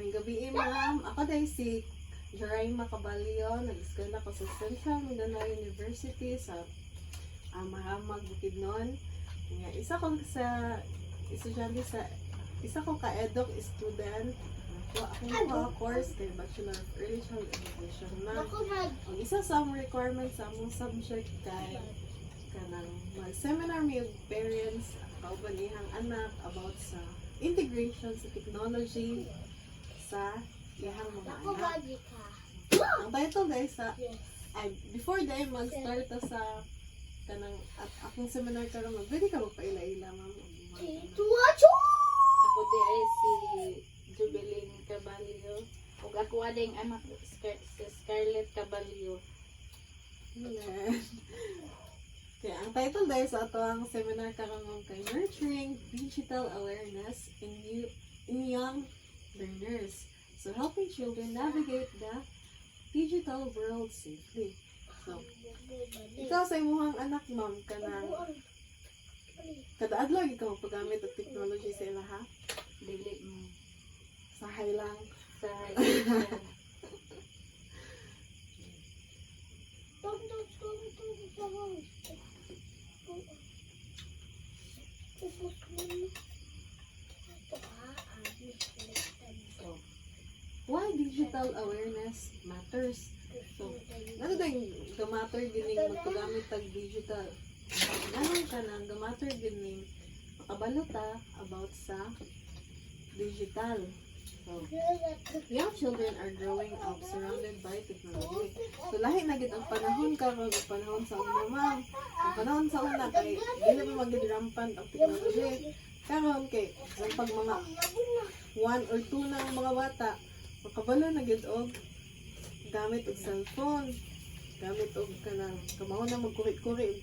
May gabi ma'am. Ako dahil si Jeraima Caballo. Nag-eskwela ko sa Central Mindanao University sa Mahamag, Bukidnon. Isa ko sa estudyante sa isa ko ka-eduk student. Akong course kay Bachelor of Early Child Education ma'am. Ang isa sa requirements sa among subject kay kanang mag-seminar may parents kauban ihang anak about sa integration sa technology sa ihang mga anak. Ang title guys sa before dahil mag-start sa kanang at akong seminar karon pwede ka magpaila-ila ma'am. Ako di ay si Jubilin Caballo. Ug ako ading anak si Scarlett Caballo. Kaya ang title dahil sa ato ang seminar karon kay Nurturing Digital Awareness in Young Learners. So helping children navigate the digital world safely. So, ikaw sa imuhang anak ma'am kanang kada adlaw ikaw magpagamit og technology sa ila ha? Dili mo Sahay lang. sa Why digital awareness matters? So, ano dahil gamatter gining magpagamit tag digital? Anong ka nang gamatter gining makabalota about sa digital? So, young children are growing up surrounded by technology. So, lahi na gid ang panahon karon ug panahon sa una ma'am. Ang panahon sa una kay dili pa magid rampant ang technology. Karon kay pag mga 1 or 2 na ang mga bata, makabalo na gid og gamit og cellphone, gamit og kanang kamao na magkuri-kuri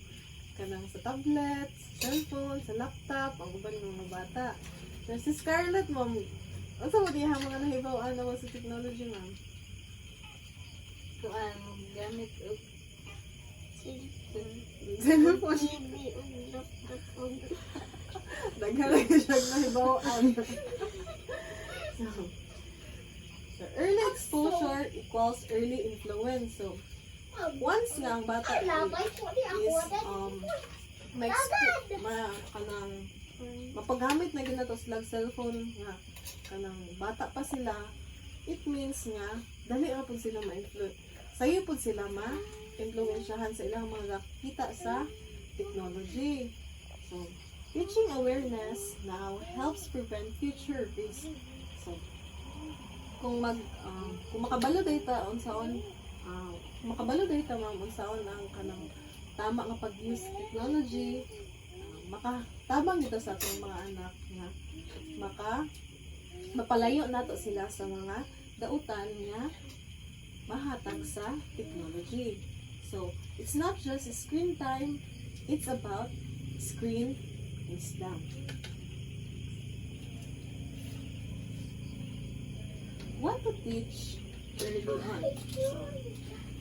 kanang sa tablet, cellphone, sa laptop, ang uban ng mga bata. So, si Scarlett ma'am, asa mo diha mga nahibaw-an naman sa technology ma'am? kuan gamit og Cellphone. Daghan siya nahibaw-an. So, early exposure equals early influence. So, once nga ang bata is kanang mapagamit na ginato silang cellphone nga kanang bata pa sila, it means nga dali ra pud sila ma-influence. Sayo pud sila ma-influensyahan sa ilang mga kita sa technology. So, teaching awareness now helps prevent future risks. So, kung makabalo data unsaon makabalo data ma'am unsaon ang kanang tama nga pag-use technology, makatabang dito sa atong mga anak nga mapalayo nato sila sa mga dautan nga mahatag sa technology. So, it's not just screen time, it's about screen wisdom. What to teach early on? So,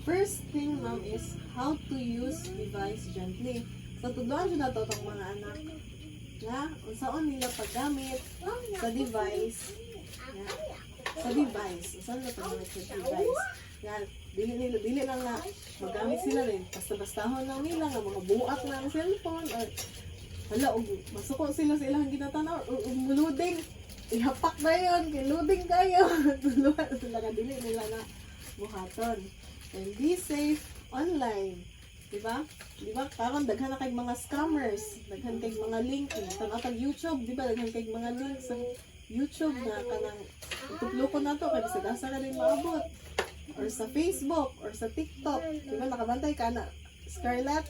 first thing ma'am is how to use device gently. So, tudloan dyan na to itong mga anak nga unsaon nila paggamit sa device unsaon nila paggamit sa device nga dili lang na magamit sila rin basta-bastahon lang nila nga mga buak na ang cellphone or hala masuko sila sa ilang ginatanaw o muluding ihapak na yun kiluding kayo tuluan sila nga dili nila na buhaton. And be safe online. Diba? Karon daghan na kay mga scammers, daghan kay mga link tag YouTube, diba? Daghan kay mga links sa YouTube na kanang tutloko na to kay sagasa ka din maabot. Or sa Facebook or sa TikTok, diba? Nakabantay ka na Scarlett.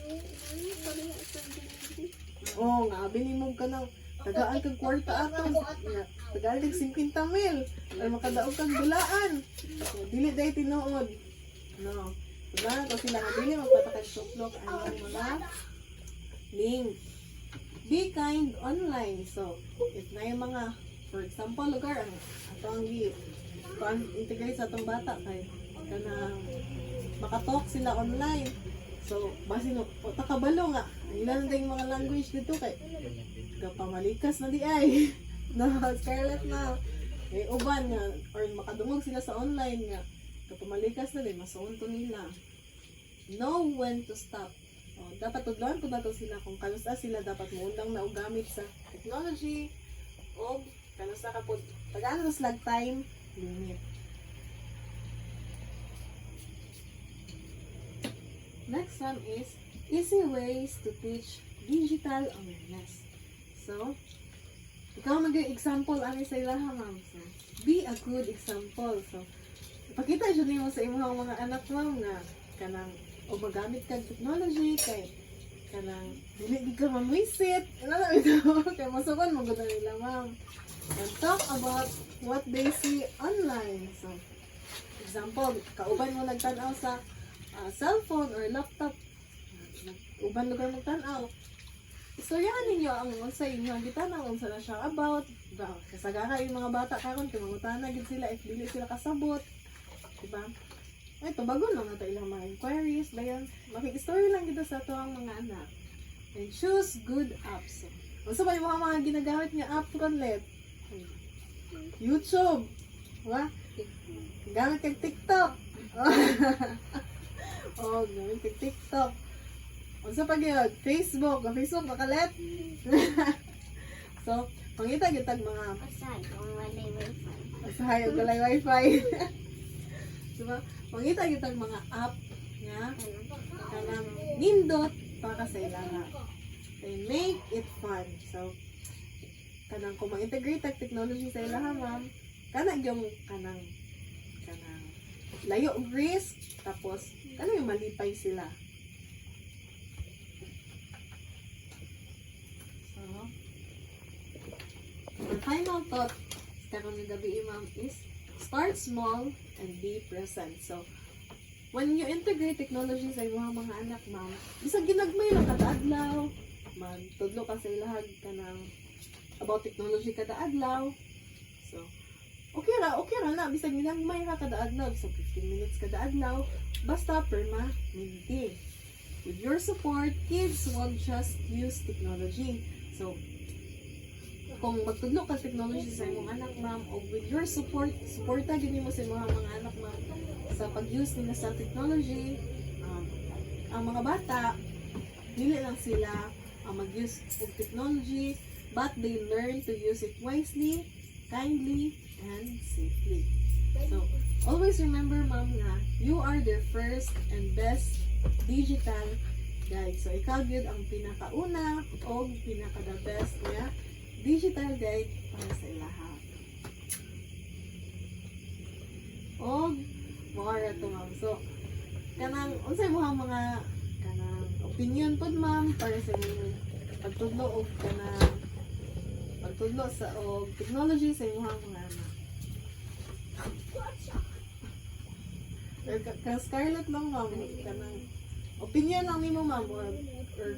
Oh, nga binimog ka ng tagaan kag kwarta aton. Tagaan kag 50,000 or makadaog kag bulaan. Dili day tinuod. No. Diba? Kasi sila nga dili magpatakad-tuklok ang mga link. Be kind online. So, if na yung mga, for example, lugar, ato ang integrate sa atong bata kay kanang makatalk sila online. So, basi no, takabalo nga. Ang ilan na yung mga language dito kay kapamalikas na di ay. No, Scarlett na. May uban nga, or makadungog sila sa online nga, kapamalikas na din, masuon to nila. Know when to stop. Dapat tudloan po nato sila kung kanusa sila dapat muundang na og gamit sa technology o kanusa ka po tagaan na slag time limit. Next one is easy ways to teach digital awareness. So, ikaw mag-example ani sa ilaha ma'am. So, be a good example. So, ipakita jud nimo sa imong mga anak ma'am nga kanang o magamit kag technology kay kanang dili gid ka mamwisit ano na ito kay masukon mo gud nila ma'am, and talk about what they see online. So example, kauban mo nagtan-aw sa cellphone or laptop, uban lugar magtan-aw, istoryahan ninyo ang unsa inyo gitanaw unsa na siya about ba kasagara yung mga bata karon kay mangutana gid sila if dili sila kasabot, diba? Ito, bago lang nato ilang mga inquiries. Dayan, makik-story lang kita sa ito ang mga anak. And choose good apps. Masa ba yung mga ginagamit niya app Ronlet? YouTube. Diba? Gamit kag TikTok. Oh, gamit kag TikTok. Masa pa yun? Facebook. Facebook, makalet. So, pangita yung tag mga Aside, kung walay wifi. asahay o galay wifi. Diba? Mangita kita mga app nga kanang nindot para sa ilaha. They make it fun. So kanang kung ma-integrate ang technology sa ilaha ma'am, kanang yung kanang layo og risk tapos kanang yung malipay sila. So the final thought karon ni gabi ma'am is start small and be present. So, when you integrate technology sa imong mga anak, ma'am, bisag ginagmay lang kada adlaw, man, tudlo ka sa ilahag ka ng about technology kada adlaw. So, okay ra na, bisag ginagmay ra kada adlaw, so 15 minutes kada adlaw, basta permanente. With your support, kids won't just use technology. So, kung magtudlo ka technology sa imong anak ma'am o with your supporta gini mo sa imong mga anak ma'am sa pag-use nila sa technology, ang mga bata dili lang sila mag-use of technology but they learn to use it wisely, kindly, and safely. So always remember ma'am nga you are their first and best digital guide. So ikaw gyud ang pinakauna o pinaka the best nga digital guide para sa ilaha. Og more to ma'am. So kanang unsay mo ang mga kanang opinion pod ma'am para sa imong pagtudlo og kanang pagtudlo sa og technology sa imong mga anak. Or Scarlett lang ma'am, kanang opinion lang nimo ma'am or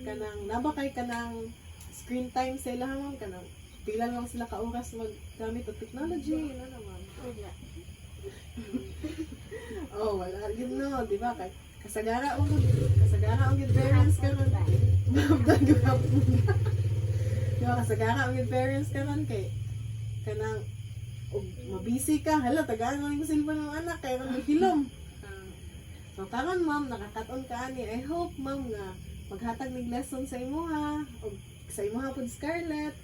kanang nabakay kanang screen time sa ilang ma'am kanang pila lang sila ka oras maggamit og technology na naman. Oh, wala yun no, di ba? Kasagara og parents karon. Di ba kasagara og parents karon kay kanang og mabisi ka, hala tagaan mo yung cellphone ng anak kay ron hilom. So karon ma'am nakakaton ka ani. I hope ma'am nga maghatag nig lesson sa imuha og sa imuha pod Scarlett,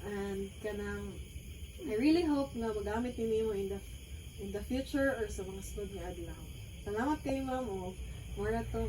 and kanang I really hope nga magamit nimo in the future or sa mga sunod nga adlaw. Salamat kay ma'am o more to.